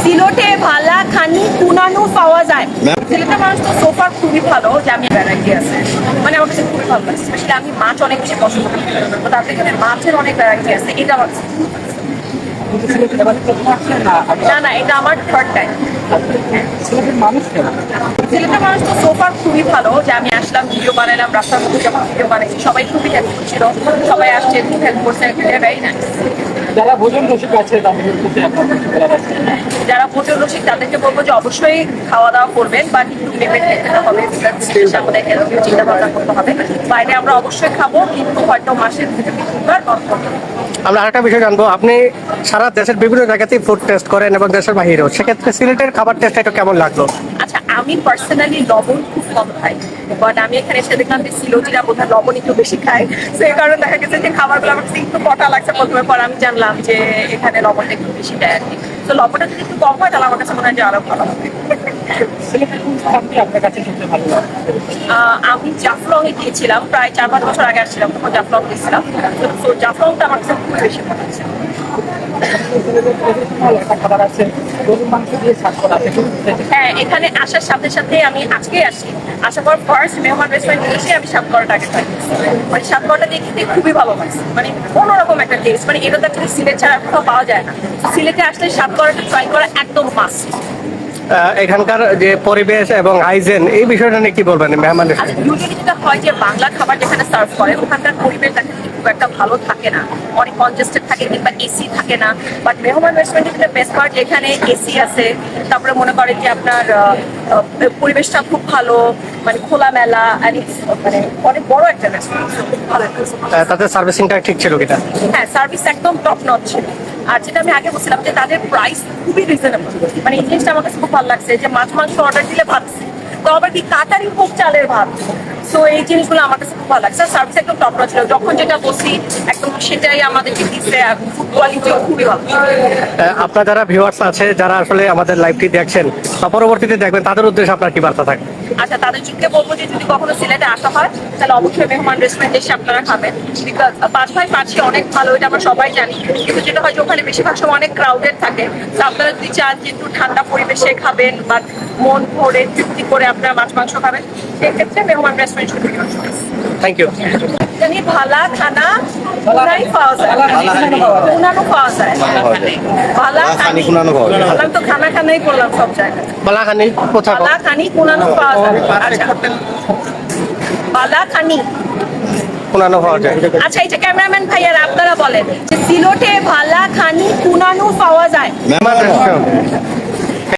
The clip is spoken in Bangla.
সিলোটে ভালা খানি কুনানো পাওয়া যায়। সিলেটের মানুষ তো সোফার খুবই ভালো, যে আমি ভ্যারাইটি আছে, মানে আমার কাছে খুবই ভালো লাগছে। স্পেশালি আমি মাছ অনেক বেশি পছন্দ করি, তো তাদের এখানে মাছের অনেক ভ্যারাইটি আছে, এটা আমার না না, এটা আমার থার্ড টাইম। সিলেটের মানুষ তো সোফার খুবই ভালো, যে আমি আসলাম, ভিডিও বানালাম, রাস্তার মধ্যে যখন ভিডিও বানাইছি সবাই খুবই হেল্পফুল ছিল, সবাই আসছে, খুব হেল্প করছে, ভেরি নাইস। যারা ভোজন রসিক আছে যারা ভোজন রসিক তাদেরকে বলবো যে অবশ্যই খাওয়া দাওয়া করবেন, বা একটু লিমিট খেতে হবে, আমাদের হেলথের চিন্তা ভাবনা করতে হবে। বাইরে আমরা অবশ্যই খাবো, কিন্তু হয়তো মাসের দুবার অন্তত। আমরা আরেকটা বিষয় জানবো, আপনি সারা দেশের বিভিন্ন জায়গাতেই ফুড টেস্ট করেন এবং দেশের বাইরেও, সেক্ষেত্রে সিলেটের খাবার টেস্ট এটা কেমন লাগলো? আচ্ছা, আমি পার্সোনালি লবণ খুব কম খাই, বাট আমি এখানে এসে দেখলাম যে সিলোটিরা বোধহয় লবণ একটু বেশি খায়, সেই কারণে দেখা গেছে যে খাবারগুলো আমার কাছে একটু কটা লাগছে। প্রথমে পর আমি জানলাম যে এখানে লবণটা একটু বেশি দেয় আর কি, তো লবণটা যদি একটু কম হয় তাহলে আমার কাছে মনে হয় যে আরো ভালো হবে। আপনার কাছে সবচেয়ে ভালো লাগে? আমি জাফলং এ গিয়েছিলাম, প্রায় 4-5 বছর আগে আসছিলাম, তখন জাফলং গেছিলাম, তো জাফলংটা আমার কাছে খুব বেশি ভালো লাগছে। খাবার আছে, গরুর মাংস দিয়ে শাক করা আছে। হ্যাঁ, এখানে আসার সাথে সাথে আমি আজকে আসি, আসার পর ফার্স্ট মেহমান রেস্টুরেন্টে এসে আমি সাতকরাটাকে ট্রাই করছি। মানে সাতকরাটা দেখতে খুবই ভালো লাগছে, মানে অন্যরকম একটা টেস্ট, মানে এটা তো অ্যাকচুয়ালি সিলেট ছাড়া কোথাও পাওয়া যায় না। সিলেটে আসলে সাতকরাটা ট্রাই করা একদম মাস্ট। এখানকার যে পরিবেশ এবং হাইজেন, এই বিষয়টা নিয়ে কি বলবেন মেহমান? আচ্ছা, ইউজুয়ালি যেটা হয় যে বাংলা খাবার যেখানে সার্ভ করে ওখানকার পরিবেশ দেখা যায় খুব একটা ভালো থাকে না, অনেক কনজেস্টেড থাকে, কিংবা এসি থাকে না। বাট মেহমান রেস্টুরেন্টের যেটা বেস্ট পার্ট, এখানে এসি আছে, তারপরে মনে করেন যে আপনার পরিবেশটা খুব ভালো, মানে খোলামেলা, মানে অনেক বড় একটা রেস্টুরেন্ট, ভালো একটা restaurant। তাদের সার্ভিসিংটা ঠিক ছিল কিনা? হ্যাঁ, সার্ভিস একদম টপ নচ ছিল। আর যেটা আমি আগে বলছিলাম যে তাদের প্রাইস খুবই রিজনেবল, মানে এই জিনিসটা আমার কাছে খুব ভালো লাগছে, যে মাছ মাংস অর্ডার দিলে ভাত, তো আবার কি কাটারি হোক চালের ভাত, তো এই জিনিসগুলো আমার কাছে খুব ভালো লাগছে। সার্ভিস একদম টপ নচ ছিল, যখন যেটা বসি একদম সেটাই আমাদেরকে দিচ্ছে, আর ফুড কোয়ালিটিও খুবই ভালো। আপনার যারা ভিউয়ার্স আছে, যারা আসলে আমাদের লাইভটি দেখছেন বা পরবর্তীতে দেখবেন, তাদের উদ্দেশ্যে আপনার কি বার্তা থাকে? আচ্ছা, তাদের যুগকে বলবো যে যদি কখনো সিলেটে আসা হয় তাহলে অবশ্যই মেহমান রেস্টুরেন্টে এসে আপনারা খাবেন, বিকজ পাঁচ ভাই পাঁচি অনেক ভালো, এটা আমরা সবাই জানি, কিন্তু যেটা হয় যে ওখানে বেশিরভাগ সময় অনেক ক্রাউডেড থাকে, তো আপনারা যদি চান যে একটু ঠান্ডা পরিবেশে খাবেন বা মন ভরে তৃপ্তি করে আপনারা মাছ মাংস খাবেন, সেক্ষেত্রে মেহমান রেস্টুরেন্ট শুধু। Thank you. জানি ভালা খানা কুনাই পাওয়া যায়, কুনানো পাওয়া যায়, ভালা খানি কুনানো পাওয়া যায়। বললাম তো খানা খানাই করলাম সব জায়গায়। বালাখানি কোথায়? ভালা খানি কুনানো পাওয়া যায়। আচ্ছা, ভালা খানি। কোনানো পাওয়া যায়। আচ্ছা, এটা ক্যামেরাম্যান ভাইয়ারা আপনারা বলেন যে সিলোটে ভালা খানি কুনানো পাওয়া যায়। মেহমান রেস্টুরেন্ট